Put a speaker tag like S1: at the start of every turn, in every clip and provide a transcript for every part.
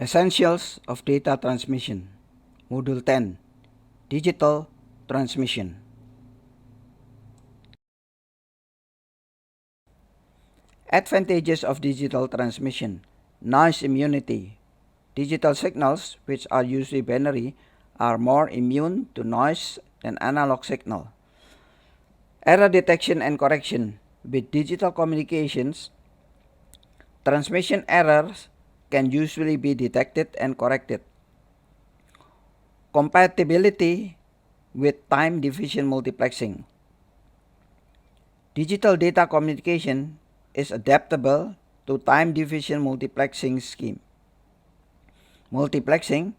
S1: Essentials of Data Transmission, Module 10, Digital Transmission. Advantages of digital transmission: noise immunity. Digital signals, which are usually binary, are more immune to noise than analog signal. Error detection and correction. With digital communications, transmission errors can usually be detected and corrected. Compatibility with time division multiplexing. Digital data communication is adaptable to time division multiplexing scheme. Multiplexing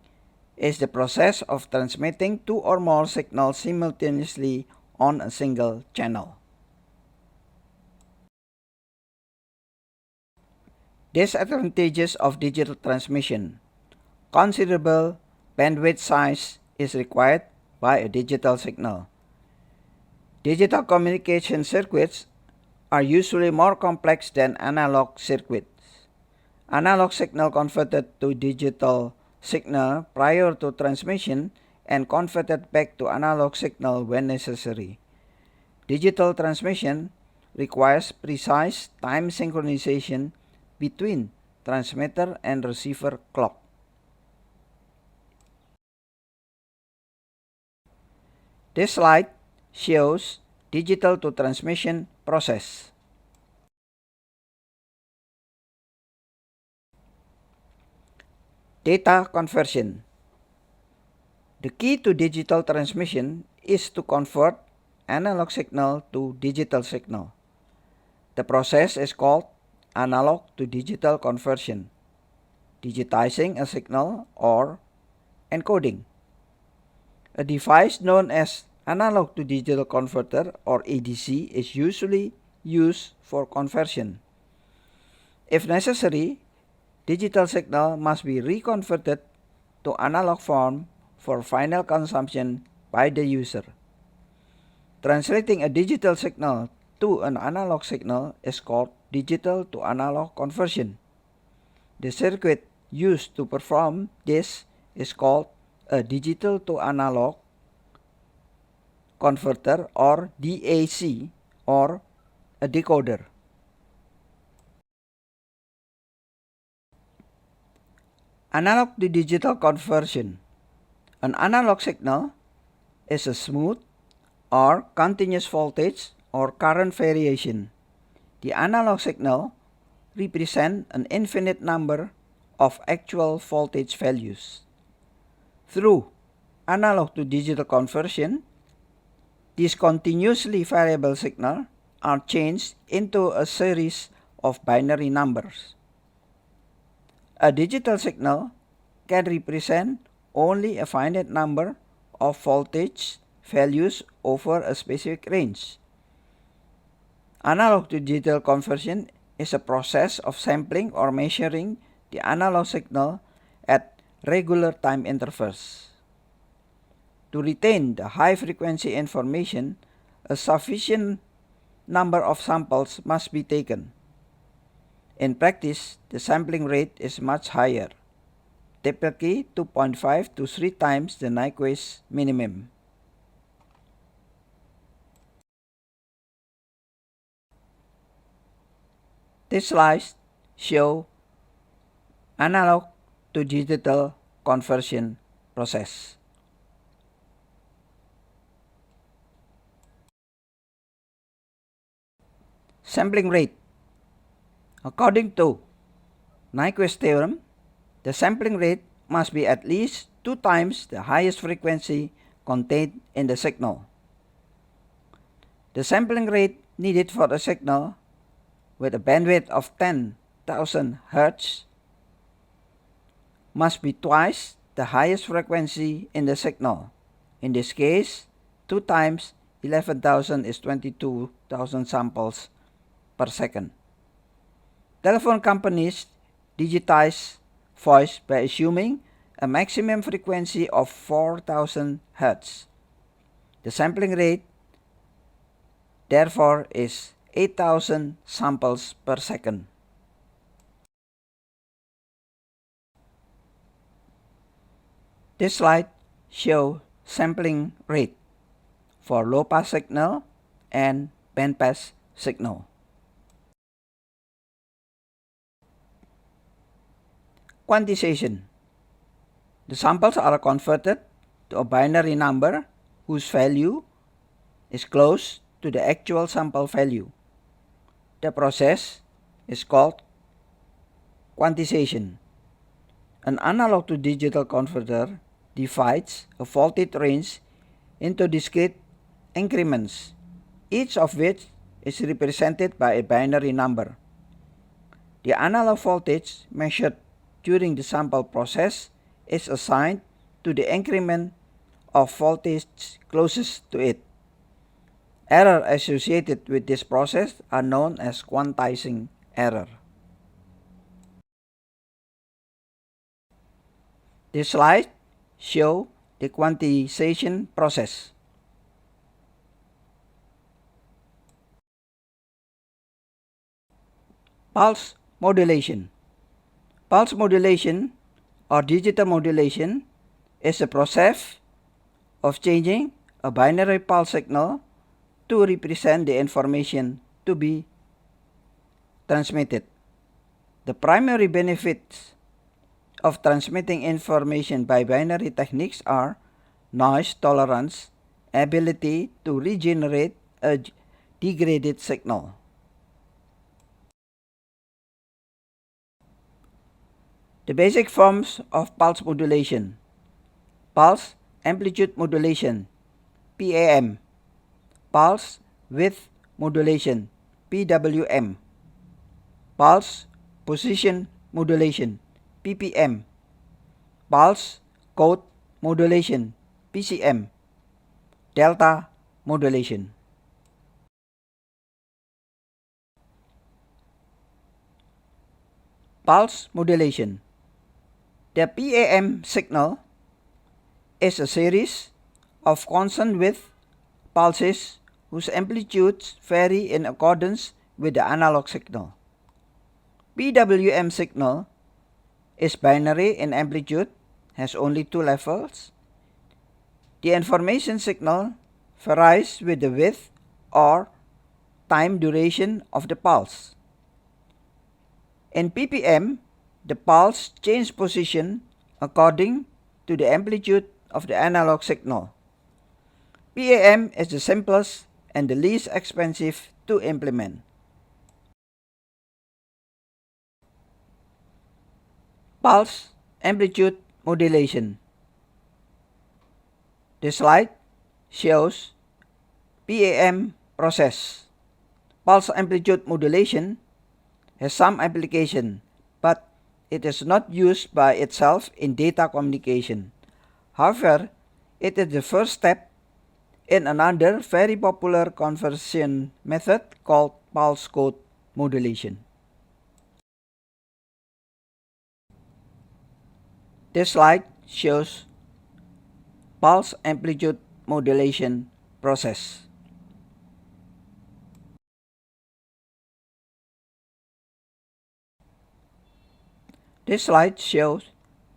S1: is the process of transmitting two or more signals simultaneously on a single channel. Disadvantages of digital transmission: considerable bandwidth size is required by a digital signal. Digital communication circuits are usually more complex than analog circuits. Analog signal converted to digital signal prior to transmission and converted back to analog signal when necessary. Digital transmission requires precise time synchronization between transmitter and receiver clock. This slide shows digital to transmission process. Data conversion. The key to digital transmission is to convert analog signal to digital signal. The process is called analog to digital conversion, digitizing a signal, or encoding. A device known as analog to digital converter, or ADC, is usually used for conversion. If necessary, digital signal must be reconverted to analog form for final consumption by the user. Translating a digital signal to an analog signal is called digital to analog conversion. The circuit used to perform this is called a digital to analog converter, or DAC, or a decoder. Analog to digital conversion. An analog signal is a smooth or continuous voltage or current variation. The analog signal represents an infinite number of actual voltage values. Through analog to digital conversion, these continuously variable signals are changed into a series of binary numbers. A digital signal can represent only a finite number of voltage values over a specific range. Analog to digital conversion is a process of sampling or measuring the analog signal at regular time intervals. To retain the high frequency information, a sufficient number of samples must be taken. In practice, the sampling rate is much higher, typically 2.5 to 3 times the Nyquist minimum. These slides show analog to digital conversion process. Sampling rate. According to Nyquist theorem, the sampling rate must be at least 2 times the highest frequency contained in the signal. The sampling rate needed for a signal with a bandwidth of 10,000 Hz must be twice the highest frequency in the signal. In this case, 2 times 11,000 is 22,000 samples per second. Telephone companies digitize voice by assuming a maximum frequency of 4,000 Hz. The sampling rate, therefore, is 8,000 samples per second. This slide shows sampling rate for low-pass signal and bandpass signal. Quantization. The samples are converted to a binary number whose value is close to the actual sample value. The process is called quantization. An analog to digital converter divides a voltage range into discrete increments, each of which is represented by a binary number. The analog voltage measured during the sample process is assigned to the increment of voltage closest to it. Errors associated with this process are known as quantizing error. This slide shows the quantization process. Pulse modulation. Pulse modulation or digital modulation is a process of changing a binary pulse signal to represent the information to be transmitted. The primary benefits of transmitting information by binary techniques are noise tolerance, ability to regenerate a degraded signal. The basic forms of pulse modulation: pulse amplitude modulation, PAM, pulse width modulation, PWM, pulse position modulation, PPM, pulse code modulation, PCM, delta modulation. Pulse modulation. The PAM signal is a series of constant width pulses whose amplitudes vary in accordance with the analog signal. PWM signal is binary in amplitude, has only two levels. The information signal varies with the width or time duration of the pulse. In PPM, the pulse changes position according to the amplitude of the analog signal. PAM is the simplest and the least expensive to implement. Pulse amplitude modulation. This slide shows PAM process. Pulse amplitude modulation has some application, but it is not used by itself in data communication. However, it is the first step in another very popular conversion method called pulse code modulation. This slide shows pulse amplitude modulation process. This slide shows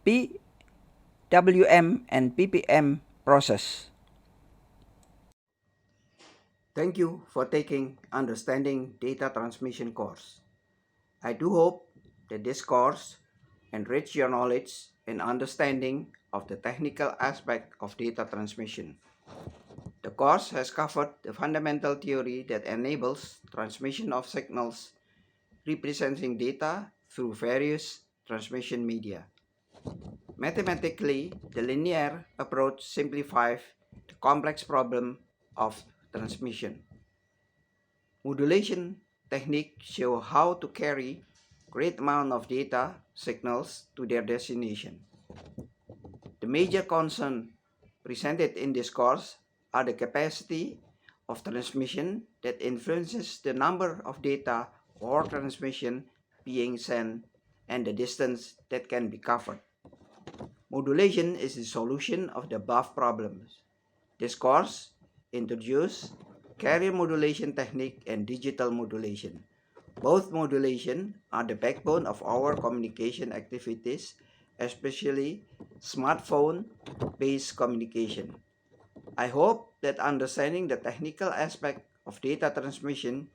S1: PWM and PPM process. Thank you for taking Understanding Data Transmission course. I do hope that this course enrich your knowledge and understanding of the technical aspect of data transmission. The course has covered the fundamental theory that enables transmission of signals representing data through various transmission media. Mathematically, the linear approach simplifies the complex problem of transmission. Modulation techniques show how to carry great amount of data signals to their destination. The major concerns presented in this course are the capacity of transmission that influences the number of data or transmission being sent and the distance that can be covered. Modulation is the solution of the above problems. This course introduces carrier modulation technique and digital modulation. Both modulation are the backbone of our communication activities especially smartphone-based communication. I hope that understanding the technical aspect of data transmission,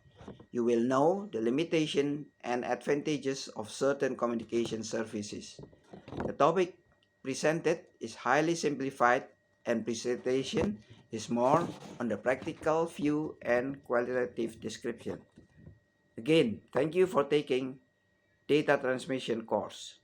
S1: you will know the limitation and advantages of certain communication services. The topic presented is highly simplified and presentation is more on the practical view and qualitative description. Again, thank you for taking data transmission course.